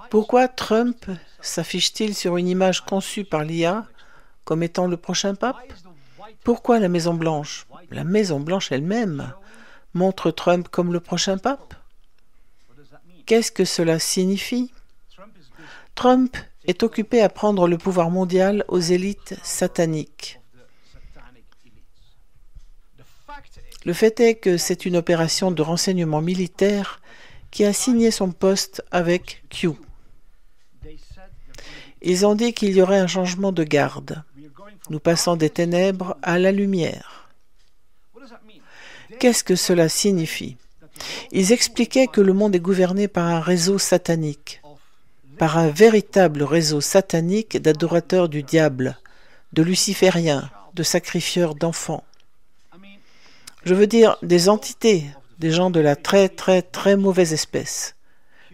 Pourquoi Trump s'affiche-t-il sur une image conçue par l'IA comme étant le prochain pape? Pourquoi la Maison-Blanche, la Maison-Blanche elle-même, montre Trump comme le prochain pape? Qu'est-ce que cela signifie? Trump est occupé à prendre le pouvoir mondial aux élites sataniques. Le fait est que c'est une opération de renseignement militaire qui a signé son poste avec Q. Ils ont dit qu'il y aurait un changement de garde. Nous passons des ténèbres à la lumière. Qu'est-ce que cela signifie? Ils expliquaient que le monde est gouverné par un réseau satanique, par un véritable réseau satanique d'adorateurs du diable, de lucifériens, de sacrifieurs d'enfants. Je veux dire des entités, des gens de la très très très mauvaise espèce.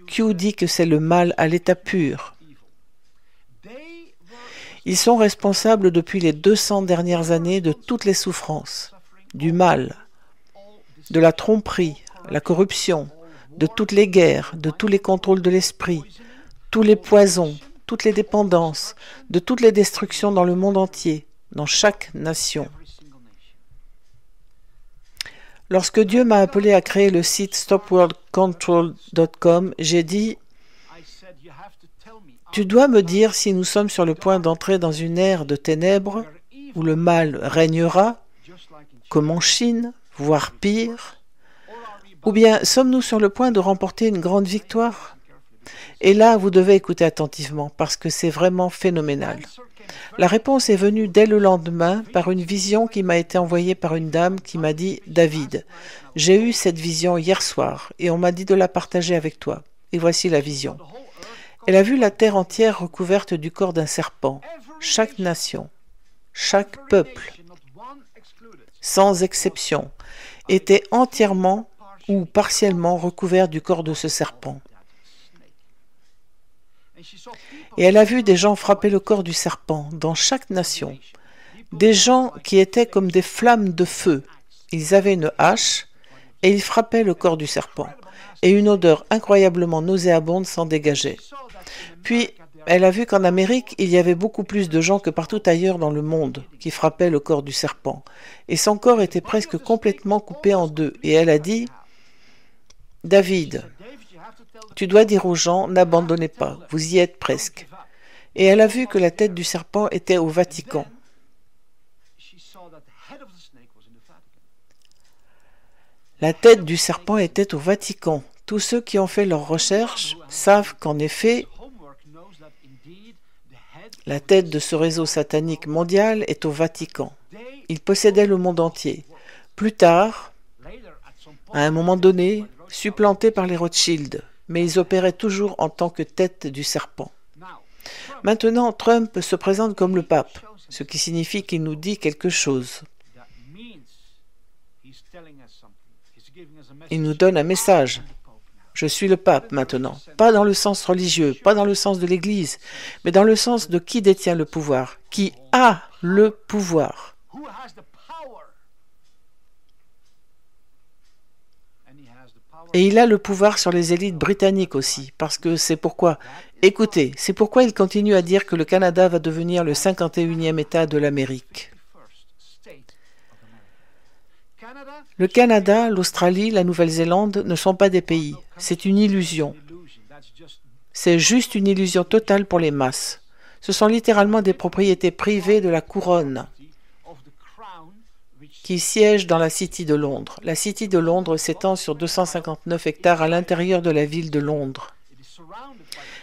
Q dit que c'est le mal à l'état pur. Ils sont responsables depuis les 200 dernières années de toutes les souffrances, du mal, de la tromperie, la corruption, de toutes les guerres, de tous les contrôles de l'esprit, tous les poisons, toutes les dépendances, de toutes les destructions dans le monde entier, dans chaque nation. Lorsque Dieu m'a appelé à créer le site stopworldcontrol.com, j'ai dit « Tu dois me dire si nous sommes sur le point d'entrer dans une ère de ténèbres où le mal régnera, comme en Chine, voire pire, ou bien sommes-nous sur le point de remporter une grande victoire ?» Et là, vous devez écouter attentivement, parce que c'est vraiment phénoménal. La réponse est venue dès le lendemain par une vision qui m'a été envoyée par une dame qui m'a dit « David, j'ai eu cette vision hier soir et on m'a dit de la partager avec toi. Et voici la vision. » Elle a vu la terre entière recouverte du corps d'un serpent, chaque nation, chaque peuple, sans exception, était entièrement ou partiellement recouvert du corps de ce serpent. Et elle a vu des gens frapper le corps du serpent dans chaque nation, des gens qui étaient comme des flammes de feu. Ils avaient une hache et ils frappaient le corps du serpent, et une odeur incroyablement nauséabonde s'en dégageait. Puis, elle a vu qu'en Amérique, il y avait beaucoup plus de gens que partout ailleurs dans le monde qui frappaient le corps du serpent, et son corps était presque complètement coupé en deux, et elle a dit « David, tu dois dire aux gens, n'abandonnez pas, vous y êtes presque. » Et elle a vu que la tête du serpent était au Vatican. La tête du serpent était au Vatican. Tous ceux qui ont fait leurs recherches savent qu'en effet, la tête de ce réseau satanique mondial est au Vatican. Il possédait le monde entier. Plus tard, à un moment donné, supplanté par les Rothschild, mais ils opéraient toujours en tant que tête du serpent. Maintenant, Trump se présente comme le pape, ce qui signifie qu'il nous dit quelque chose. Il nous donne un message. Je suis le pape maintenant, pas dans le sens religieux, pas dans le sens de l'Église, mais dans le sens de qui détient le pouvoir, qui a le pouvoir. Et il a le pouvoir sur les élites britanniques aussi, parce que c'est pourquoi, écoutez, c'est pourquoi il continue à dire que le Canada va devenir le 51e État de l'Amérique. Le Canada, l'Australie, la Nouvelle-Zélande ne sont pas des pays. C'est une illusion. C'est juste une illusion totale pour les masses. Ce sont littéralement des propriétés privées de la couronne qui siègent dans la City de Londres. La City de Londres s'étend sur 259 hectares à l'intérieur de la ville de Londres.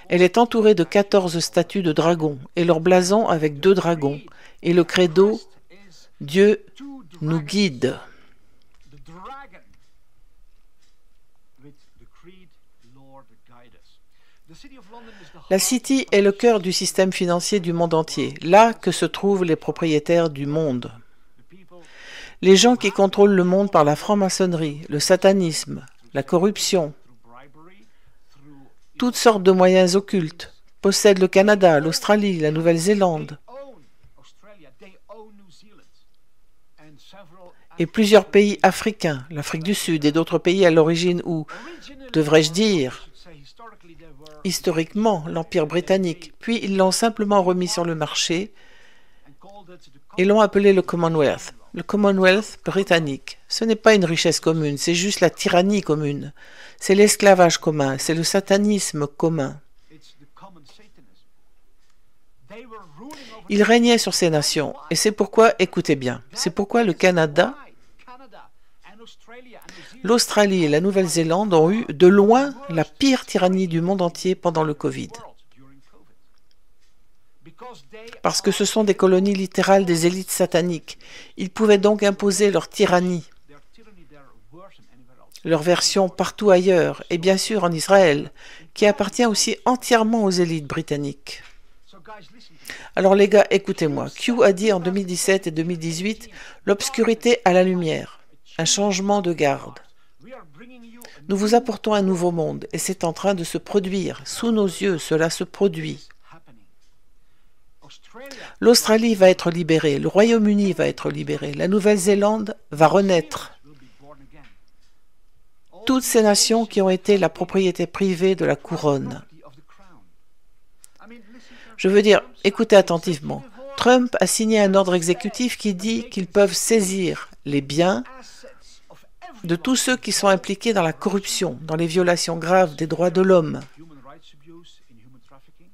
Elle est entourée de 14 statues de dragons et leur blason avec 2 dragons et le credo « Dieu nous guide ». La City est le cœur du système financier du monde entier, là que se trouvent les propriétaires du monde. Les gens qui contrôlent le monde par la franc-maçonnerie, le satanisme, la corruption, toutes sortes de moyens occultes, possèdent le Canada, l'Australie, la Nouvelle-Zélande et plusieurs pays africains, l'Afrique du Sud et d'autres pays à l'origine où, devrais-je dire, historiquement l'Empire britannique, puis ils l'ont simplement remis sur le marché et l'ont appelé le Commonwealth. Le Commonwealth britannique. Ce n'est pas une richesse commune, c'est juste la tyrannie commune. C'est l'esclavage commun, c'est le satanisme commun. Ils régnaient sur ces nations, et c'est pourquoi, écoutez bien, c'est pourquoi le Canada, l'Australie et la Nouvelle-Zélande ont eu de loin la pire tyrannie du monde entier pendant le Covid. Parce que ce sont des colonies littérales des élites sataniques. Ils pouvaient donc imposer leur tyrannie, leur version partout ailleurs, et bien sûr en Israël, qui appartient aussi entièrement aux élites britanniques. Alors les gars, écoutez-moi. Q a dit en 2017 et 2018 l'obscurité à la lumière, un changement de garde. Nous vous apportons un nouveau monde et c'est en train de se produire. Sous nos yeux, cela se produit. L'Australie va être libérée, le Royaume-Uni va être libéré, la Nouvelle-Zélande va renaître. Toutes ces nations qui ont été la propriété privée de la couronne. Je veux dire, écoutez attentivement. Trump a signé un ordre exécutif qui dit qu'ils peuvent saisir les biens de tous ceux qui sont impliqués dans la corruption, dans les violations graves des droits de l'homme,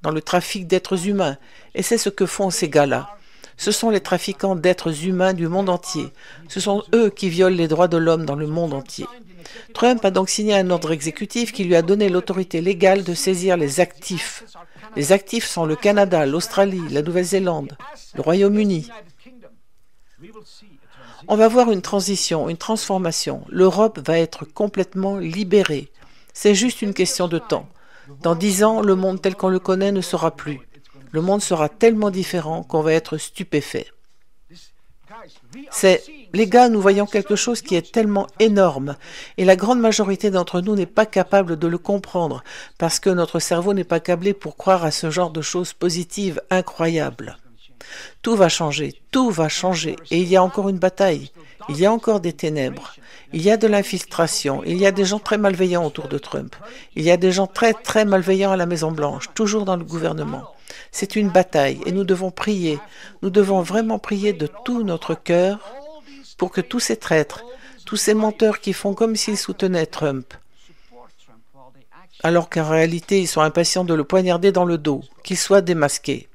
dans le trafic d'êtres humains. Et c'est ce que font ces gars-là. Ce sont les trafiquants d'êtres humains du monde entier. Ce sont eux qui violent les droits de l'homme dans le monde entier. Trump a donc signé un ordre exécutif qui lui a donné l'autorité légale de saisir les actifs. Les actifs sont le Canada, l'Australie, la Nouvelle-Zélande, le Royaume-Uni. On va voir une transition, une transformation. L'Europe va être complètement libérée. C'est juste une question de temps. Dans 10 ans, le monde tel qu'on le connaît ne sera plus. Le monde sera tellement différent qu'on va être stupéfait. Les gars, nous voyons quelque chose qui est tellement énorme et la grande majorité d'entre nous n'est pas capable de le comprendre parce que notre cerveau n'est pas câblé pour croire à ce genre de choses positives incroyables. Tout va changer et il y a encore une bataille, il y a encore des ténèbres, il y a de l'infiltration, il y a des gens très malveillants autour de Trump, il y a des gens très très malveillants à la Maison-Blanche, toujours dans le gouvernement. C'est une bataille et nous devons prier, nous devons vraiment prier de tout notre cœur pour que tous ces traîtres, tous ces menteurs qui font comme s'ils soutenaient Trump, alors qu'en réalité ils sont impatients de le poignarder dans le dos, qu'ils soient démasqués.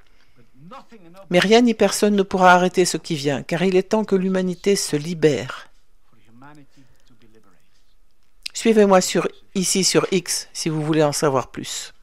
Mais rien ni personne ne pourra arrêter ce qui vient, car il est temps que l'humanité se libère. Suivez-moi ici sur X si vous voulez en savoir plus.